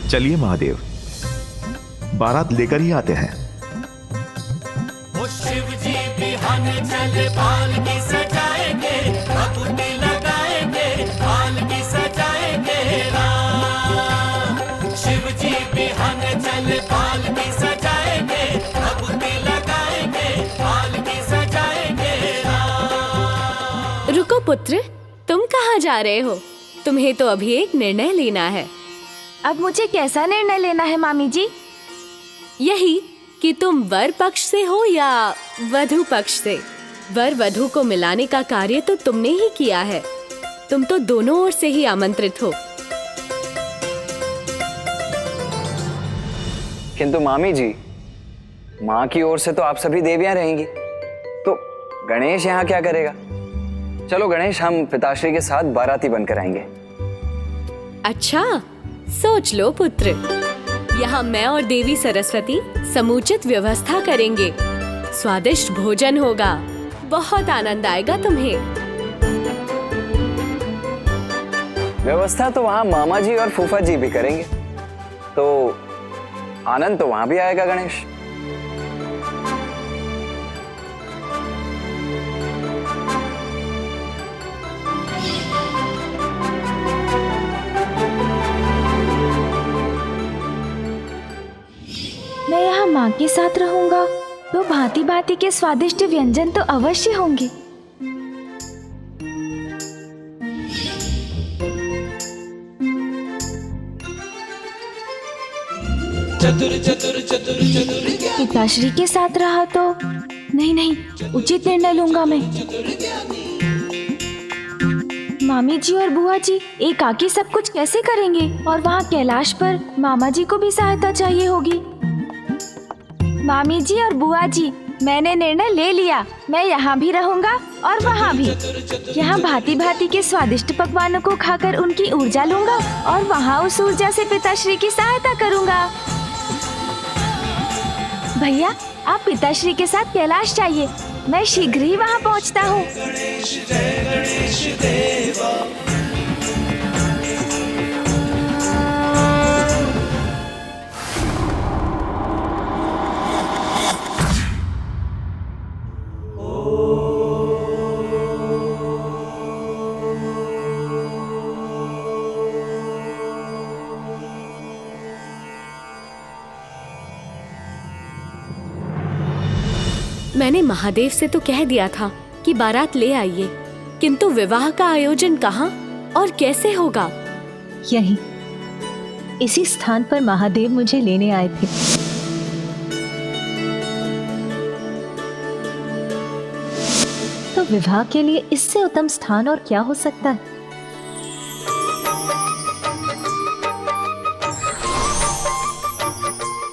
चलिए महादेव, बारात लेकर ही आते हैं। शिव जी बिहान चले पालकी सजाएंगे, भभूति लगाएंगे, पालकी सजाएंगे राम। शिव जी बिहान चले पालकी सजाएंगे, भभूति लगाएंगे, पालकी सजाएंगे राम। रुको पुत्र, तुम कहाँ जा रहे हो? तुम्हें तो अभी एक निर्णय लेना है। अब मुझे कैसा निर्णय लेना है मामी जी? यही कि तुम वर पक्ष से हो या वधू पक्ष से। वर वधू को मिलाने का कार्य तो तुमने ही किया है। तुम तो दोनों ओर से ही आमंत्रित हो। किंतु मामी जी, माँ की ओर से तो आप सभी देवियां रहेंगी, तो गणेश यहाँ क्या करेगा? चलो गणेश, हम पिताश्री के साथ बाराती बनकर आएंगे। अच्छा, सोच लो पुत्र। यहाँ मैं और देवी सरस्वती समुचित व्यवस्था करेंगे। स्वादिष्ट भोजन होगा, बहुत आनंद आएगा तुम्हें। व्यवस्था तो वहाँ मामा जी और फूफा जी भी करेंगे, तो आनंद तो वहाँ भी आएगा गणेश। मैं यहाँ माँ के साथ रहूंगा तो भांति भांति के स्वादिष्ट व्यंजन तो अवश्य होंगे। चतुर चतुर चतुर चतुर पिताश्री के साथ रहा तो नहीं, उचित निर्णय लूंगा मैं। मामी जी और बुआ जी एकाकी सब कुछ कैसे करेंगे? और वहाँ कैलाश पर मामा जी को भी सहायता चाहिए होगी। मामी जी और बुआ जी, मैंने निर्णय ले लिया। मैं यहाँ भी रहूंगा और वहाँ भी। यहाँ भांति भांति के स्वादिष्ट पकवानों को खाकर उनकी ऊर्जा लूंगा और वहाँ उस ऊर्जा से पिताश्री की सहायता करूंगा। भैया, आप पिताश्री के साथ कैलाश जाइए, मैं शीघ्र ही वहाँ पहुँचता हूँ। मैंने महादेव से तो कह दिया था कि बारात ले आइए, किंतु विवाह का आयोजन कहाँ और कैसे होगा? यही, इसी स्थान पर महादेव मुझे लेने आए थे। तो विवाह के लिए इससे उत्तम स्थान और क्या हो सकता है?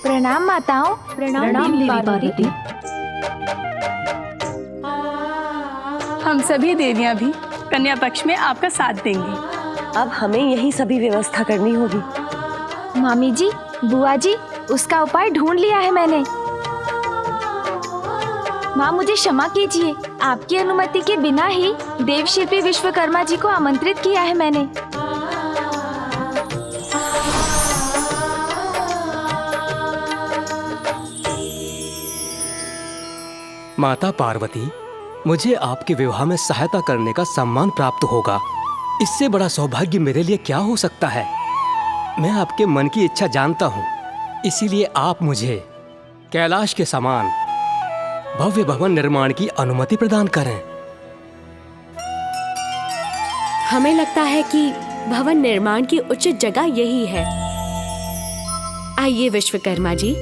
प्रणाम माताओं। प्रणाम देवी पार्वती। हम सभी देवियां भी कन्या पक्ष में आपका साथ देंगी। अब हमें यही सभी व्यवस्था करनी होगी। मामी जी, बुआ जी, उसका उपाय ढूंढ लिया है मैंने। माँ, मुझे क्षमा कीजिए, आपकी अनुमति के बिना ही देवशिल्पी विश्वकर्मा जी को आमंत्रित किया है मैंने। माता पार्वती, मुझे आपके विवाह में सहायता करने का सम्मान प्राप्त होगा। इससे बड़ा सौभाग्य मेरे लिए क्या हो सकता है? मैं आपके मन की इच्छा जानता हूँ, इसीलिए आप मुझे कैलाश के समान भव्य भवन निर्माण की अनुमति प्रदान करें। हमें लगता है कि भवन निर्माण की उचित जगह यही है। आइए विश्वकर्मा जी।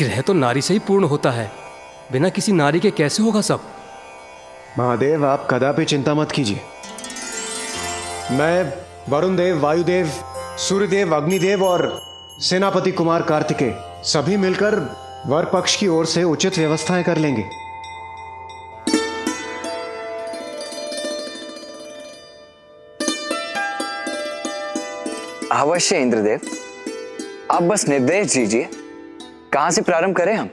गृह तो नारी से ही पूर्ण होता है, बिना किसी नारी के कैसे होगा सब? महादेव, आप कदापि चिंता मत कीजिए। मैं वरुण देव, वायुदेव, सूर्यदेव, अग्निदेव और सेनापति कुमार कार्तिकेय सभी मिलकर वर पक्ष की ओर से उचित व्यवस्थाएं कर लेंगे। अवश्य इंद्रदेव, आप बस निर्देश दीजिए, कहां से प्रारंभ करें हम?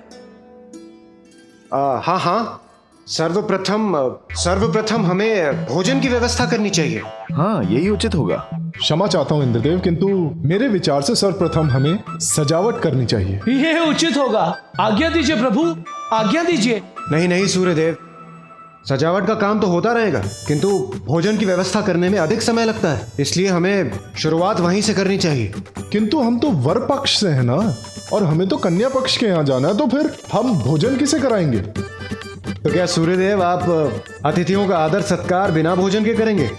हाँ हाँ, सर्वप्रथम हमें भोजन की व्यवस्था करनी चाहिए। हाँ, यही उचित होगा। क्षमा चाहता हूँ इंद्रदेव, किंतु मेरे विचार से सर्वप्रथम हमें सजावट करनी चाहिए। ये उचित होगा। आज्ञा दीजिए प्रभु, आज्ञा दीजिए। नहीं सूर्यदेव, सजावट का काम तो होता रहेगा, किंतु भोजन की व्यवस्था करने में अधिक समय लगता है, इसलिए हमें शुरुआत वहीं से करनी चाहिए। किंतु हम तो वर पक्ष से हैं ना, और हमें तो कन्या पक्ष के यहाँ जाना है, तो फिर हम भोजन किसे कराएंगे? तो क्या सूर्यदेव, आप अतिथियों का आदर सत्कार बिना भोजन के करेंगे?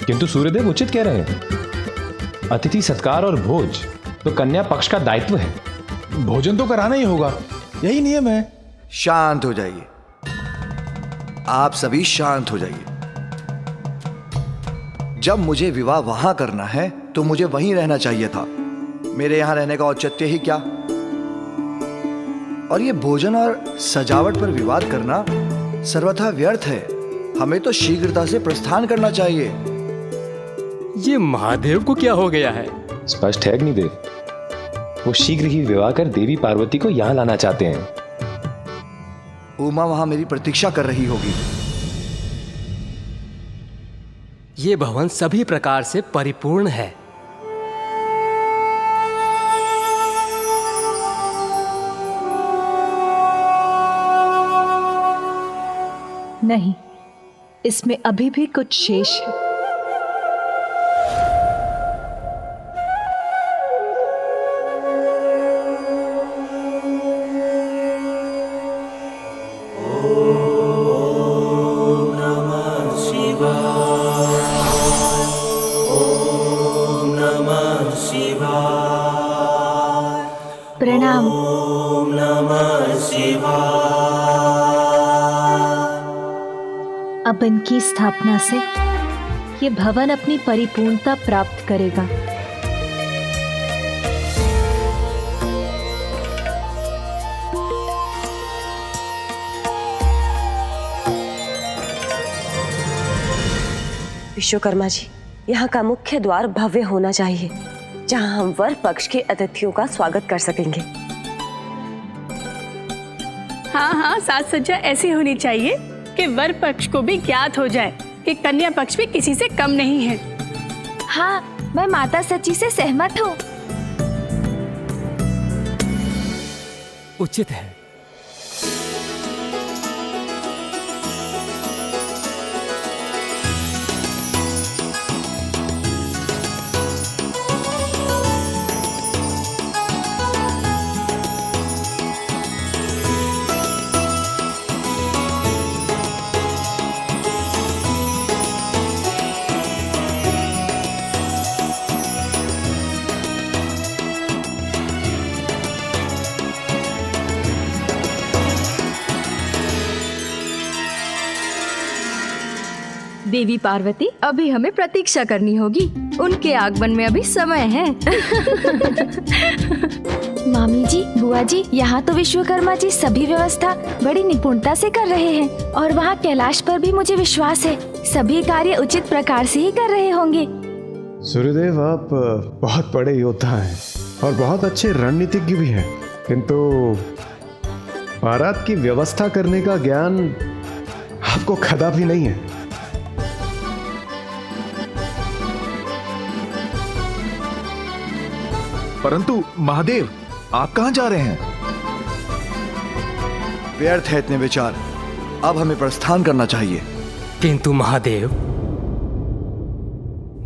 किंतु सूर्यदेव उचित कह रहे हैं। अतिथि सत्कार और भोज तो कन्या पक्ष का दायित्व है। भोजन तो कराना ही होगा, यही नियम है। शांत हो जाइए, आप सभी शांत हो जाइए। जब मुझे विवाह वहां करना है तो मुझे वहीं रहना चाहिए था। मेरे यहां रहने का औचित्य ही क्या? और ये भोजन और सजावट पर विवाद करना सर्वथा व्यर्थ है। हमें तो शीघ्रता से प्रस्थान करना चाहिए। ये महादेव को क्या हो गया है? स्पष्ट है अग्निदेव, वो शीघ्र ही विवाह कर देवी पार्वती को यहाँ लाना चाहते हैं। उमा वहां मेरी प्रतीक्षा कर रही होगी। ये भवन सभी प्रकार से परिपूर्ण है। नहीं, इसमें अभी भी कुछ शेष है। प्रणाम। अब इनकी स्थापना से ये भवन अपनी परिपूर्णता प्राप्त करेगा। विश्वकर्मा जी, यहाँ का मुख्य द्वार भव्य होना चाहिए, जहाँ हम वर पक्ष के अतिथियों का स्वागत कर सकेंगे। हाँ, साज सज्जा ऐसी होनी चाहिए कि वर पक्ष को भी ज्ञात हो जाए कि कन्या पक्ष भी किसी से कम नहीं है। हाँ, मैं माता सची से सहमत हूँ। उचित है। देवी पार्वती, अभी हमें प्रतीक्षा करनी होगी। उनके आगमन में अभी समय है। मामी जी, बुआ जी, यहाँ तो विश्वकर्मा जी सभी व्यवस्था बड़ी निपुणता से कर रहे हैं, और वहाँ कैलाश पर भी मुझे विश्वास है सभी कार्य उचित प्रकार से ही कर रहे होंगे। सूर्यदेव, आप बहुत बड़े योद्धा हैं और बहुत अच्छे रणनीतिज्ञ भी हैं, किंतु बारात की व्यवस्था करने का ज्ञान आपको कदापि नहीं है। परंतु महादेव, आप कहां जा रहे हैं? व्यर्थ है इतने विचार, अब हमें प्रस्थान करना चाहिए। किंतु महादेव,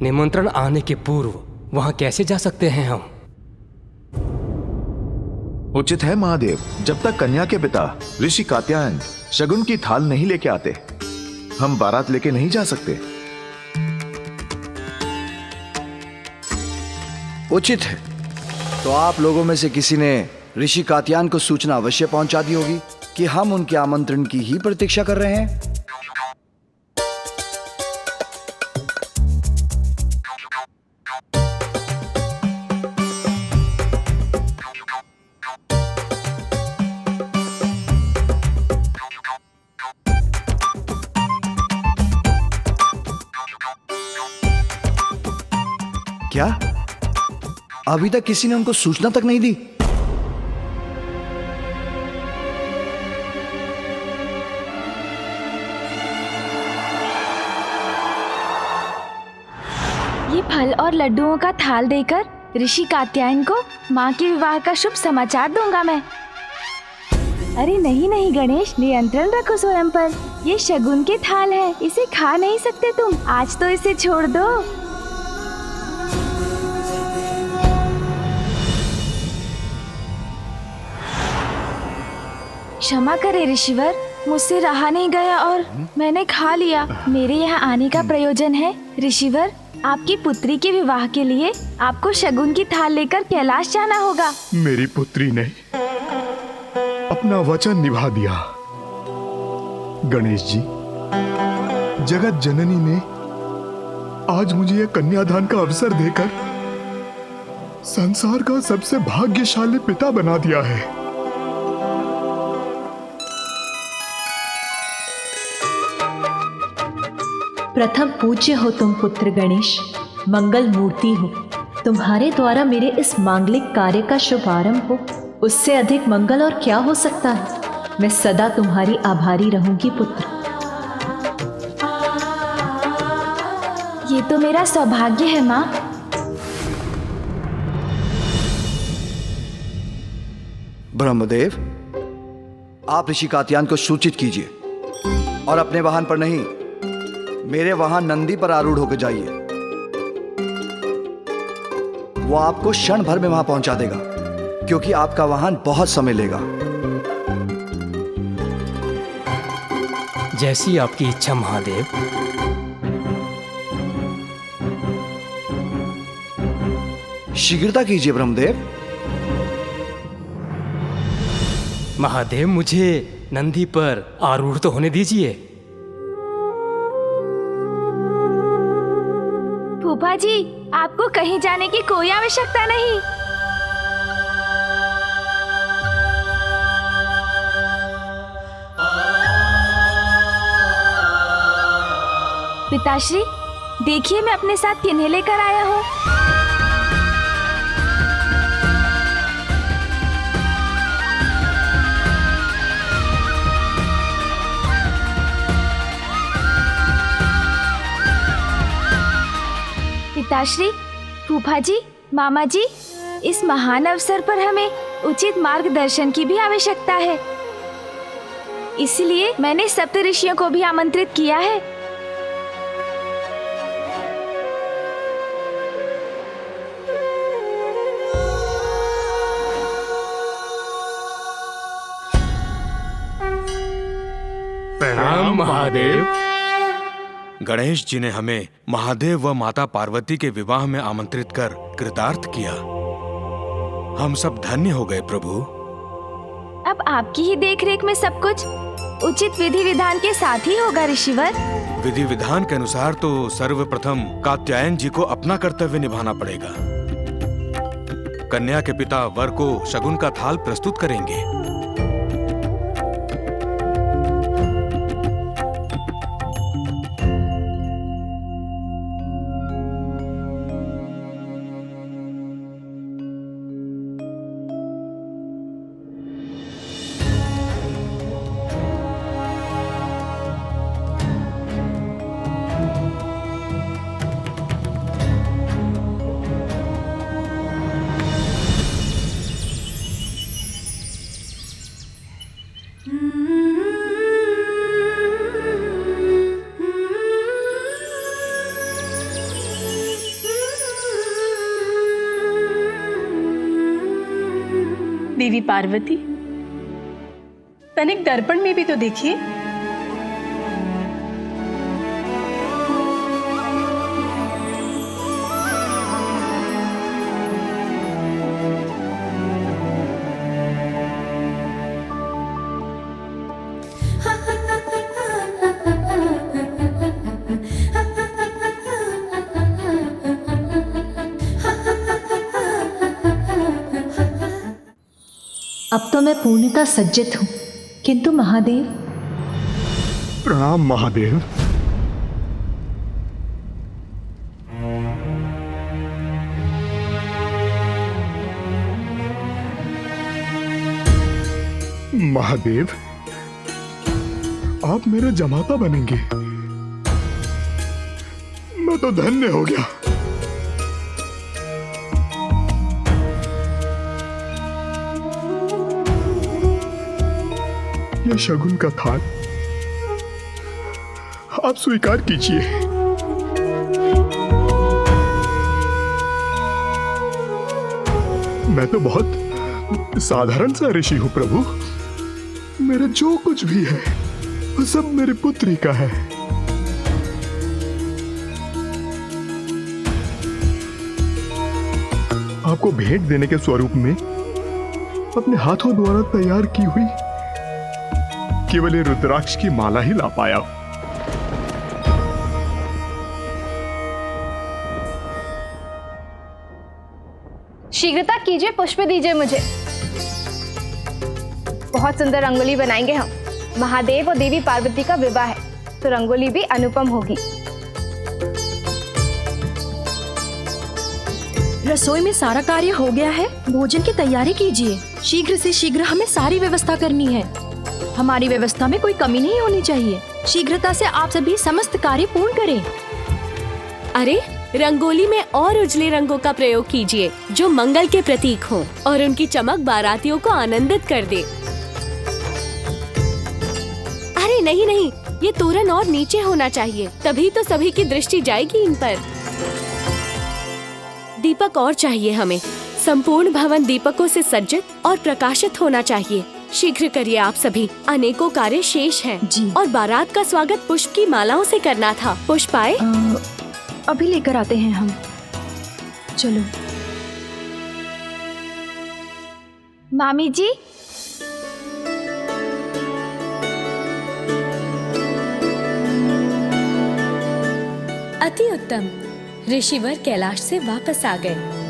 निमंत्रण आने के पूर्व वहां कैसे जा सकते हैं हम? उचित है महादेव, जब तक कन्या के पिता ऋषि कात्यायन शगुन की थाल नहीं लेके आते, हम बारात लेके नहीं जा सकते। उचित है। तो आप लोगों में से किसी ने ऋषि कात्यायन को सूचना अवश्य पहुंचा दी होगी कि हम उनके आमंत्रण की ही प्रतीक्षा कर रहे हैं। क्या अभी तक किसी ने उनको सूचना तक नहीं दी? ये फल और लड्डुओं का थाल देकर ऋषि कात्यायन को माँ के विवाह का शुभ समाचार दूंगा मैं। अरे नहीं नहीं गणेश, नियंत्रण रखो स्वयं पर। ये शगुन के थाल है, इसे खा नहीं सकते तुम। आज तो इसे छोड़ दो। क्षमा करे ऋषिवर, मुझसे रहा नहीं गया और मैंने खा लिया। मेरे यहाँ आने का प्रयोजन है ऋषिवर, आपकी पुत्री के विवाह के लिए आपको शगुन की थाल लेकर कैलाश जाना होगा। मेरी पुत्री ने अपना वचन निभा दिया। गणेश जी, जगत जननी ने आज मुझे यह कन्यादान का अवसर देकर संसार का सबसे भाग्यशाली पिता बना दिया है। प्रथम पूज्य हो तुम पुत्र गणेश, मंगल मूर्ति हो। तुम्हारे द्वारा मेरे इस मांगलिक कार्य का शुभारंभ हो, उससे अधिक मंगल और क्या हो सकता है। मैं सदा तुम्हारी आभारी रहूंगी पुत्र। ये तो मेरा सौभाग्य है माँ। ब्रह्मदेव, आप ऋषि कात्यायन को सूचित कीजिए और अपने वाहन पर नहीं, मेरे वाहन नंदी पर आरूढ़ होकर जाइए। वो आपको क्षण भर में वहां पहुंचा देगा, क्योंकि आपका वाहन बहुत समय लेगा। जैसी आपकी इच्छा महादेव। शीघ्रता कीजिए ब्रह्मदेव। महादेव, मुझे नंदी पर आरूढ़ तो होने दीजिए। फूफा जी, आपको कहीं जाने की कोई आवश्यकता नहीं। पिताश्री, देखिए मैं अपने साथ किन्हें लेकर आया हूँ। पिताश्री, फूफा जी, मामा जी, इस महान अवसर पर हमें उचित मार्गदर्शन की भी आवश्यकता है। इसलिए मैंने सप्त ऋषियों को भी आमंत्रित किया है। प्रणाम महादेव। गणेश जी ने हमें महादेव व माता पार्वती के विवाह में आमंत्रित कर कृतार्थ किया। हम सब धन्य हो गए प्रभु। अब आपकी ही देखरेख में सब कुछ उचित विधि विधान के साथ ही होगा ऋषिवर। विधि विधान के अनुसार तो सर्वप्रथम कात्यायन जी को अपना कर्तव्य निभाना पड़ेगा। कन्या के पिता वर को शगुन का थाल प्रस्तुत करेंगे। देवी पार्वती, तनिक दर्पण में भी तो देखिए। अब तो मैं पूर्णतः सज्जित हूँ, किंतु महादेव। प्रणाम महादेव। महादेव, आप मेरे जमाता बनेंगे। मैं तो धन्य हो गया। ये शगुन का थाल आप स्वीकार कीजिए। मैं तो बहुत साधारण सा ऋषि हूं प्रभु। मेरा जो कुछ भी है वो सब मेरी पुत्री का है। आपको भेंट देने के स्वरूप में अपने हाथों द्वारा तैयार की हुई केवल ये रुद्राक्ष की माला ही ला पाया। शीघ्रता कीजिए, पुष्प दीजिए मुझे। बहुत सुंदर रंगोली बनाएंगे हम। महादेव और देवी पार्वती का विवाह है तो रंगोली भी अनुपम होगी। रसोई में सारा कार्य हो गया है, भोजन की तैयारी कीजिए। शीघ्र से शीघ्र हमें सारी व्यवस्था करनी है। हमारी व्यवस्था में कोई कमी नहीं होनी चाहिए। शीघ्रता से आप सभी समस्त कार्य पूर्ण करें। अरे रंगोली में और उजले रंगों का प्रयोग कीजिए जो मंगल के प्रतीक हों और उनकी चमक बारातियों को आनंदित कर दे। अरे नहीं नहीं, ये तोरण और नीचे होना चाहिए, तभी तो सभी की दृष्टि जाएगी इन पर। दीपक और चाहिए हमें। संपूर्ण भवन दीपकों से सज्जित और प्रकाशित होना चाहिए। शीघ्र करिए आप सभी, अनेकों कार्य शेष हैं जी। और बारात का स्वागत पुष्प की मालाओं से करना था। पुष्प आए? अभी लेकर आते हैं हम। चलो मामी जी। अति उत्तम, ऋषिवर कैलाश से वापस आ गए।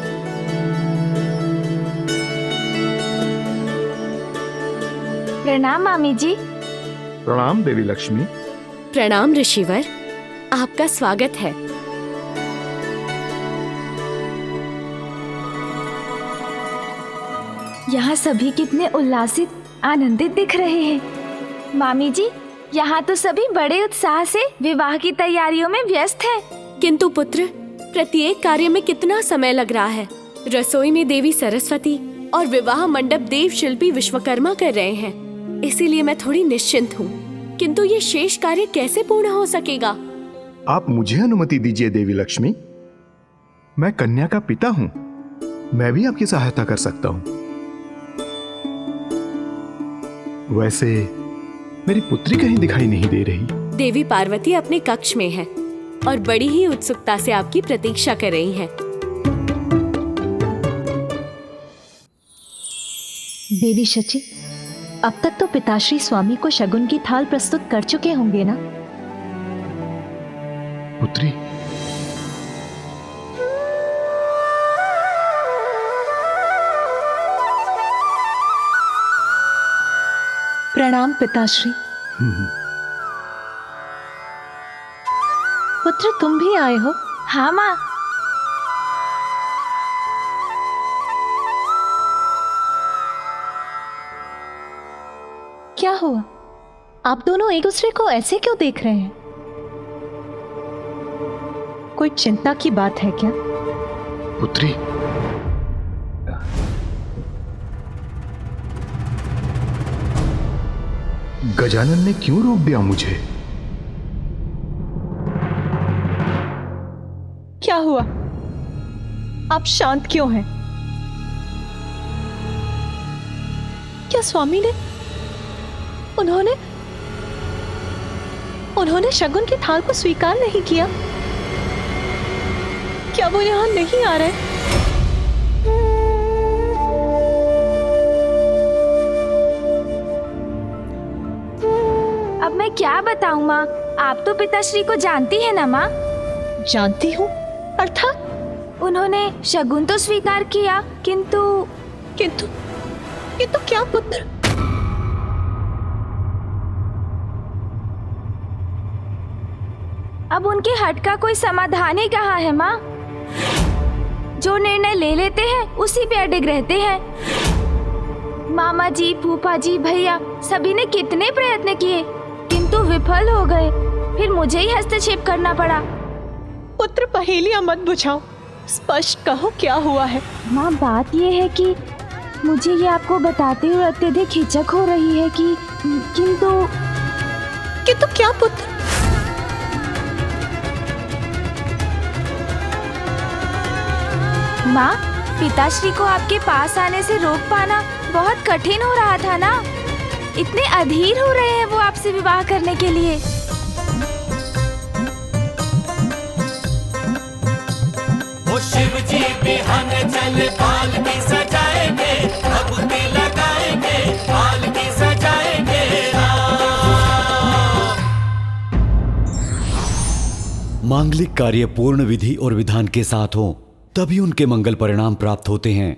प्रणाम मामी जी। प्रणाम देवी लक्ष्मी। प्रणाम ऋषिवर, आपका स्वागत है। यहाँ सभी कितने उल्लासित आनंदित दिख रहे हैं। मामी जी, यहाँ तो सभी बड़े उत्साह से विवाह की तैयारियों में व्यस्त हैं। किंतु पुत्र, प्रत्येक कार्य में कितना समय लग रहा है। रसोई में देवी सरस्वती और विवाह मंडप देव शिल्पी विश्वकर्मा कर रहे हैं, इसीलिए मैं थोड़ी निश्चिंत हूँ। किंतु ये शेष कार्य कैसे पूर्ण हो सकेगा? आप मुझे अनुमति दीजिए देवी लक्ष्मी। मैं कन्या का पिता हूँ, मैं भी आपकी सहायता कर सकता हूँ। वैसे मेरी पुत्री कहीं दिखाई नहीं दे रही। देवी पार्वती अपने कक्ष में है और बड़ी ही उत्सुकता से आपकी प्रतीक्षा कर रही हैं। देवी शची, अब तक तो पिताश्री स्वामी को शगुन की थाल प्रस्तुत कर चुके होंगे ना? पुत्री, प्रणाम पिताश्री। पुत्र, तुम भी आए हो? हाँ माँ। क्या हुआ? आप दोनों एक दूसरे को ऐसे क्यों देख रहे हैं? कोई चिंता की बात है क्या? पुत्री, गजानन ने क्यों रोक दिया मुझे? क्या हुआ? आप शांत क्यों हैं? क्या स्वामी ने उन्होंने शगुन की थाल को स्वीकार नहीं किया? क्या वो यहां नहीं आ रहे? अब मैं क्या बताऊं माँ, आप तो पिताश्री को जानती है ना माँ? जानती हूँ, अर्थात? उन्होंने शगुन तो स्वीकार किया, किंतु ये तो क्या पुत्र? अब उनके हट का कोई समाधान ही कहाँ है माँ? जो निर्णय ले लेते हैं उसी पे अडिग रहते हैं। मामा जी, फूफा जी, भैया सभी ने कितने प्रयत्न किए किंतु विफल हो गए। फिर मुझे ही हस्तक्षेप करना पड़ा। पुत्र पहेलियां मत बुझाओ, स्पष्ट कहो क्या हुआ है। माँ बात ये है कि मुझे ये आपको बताते हुए अत्यधिक हिचक हो रही है कि किंतु क्या पुत्र? माँ, पिताश्री को आपके पास आने से रोक पाना बहुत कठिन हो रहा था ना। इतने अधीर हो रहे हैं वो आपसे विवाह करने के लिए। वो शिव जी बिहान चल पालकी सजाएंगे, भभूति लगाएंगे, पालकी सजाएंगे। मांगलिक कार्य पूर्ण विधि और विधान के साथ हो तभी उनके मंगल परिणाम प्राप्त होते हैं।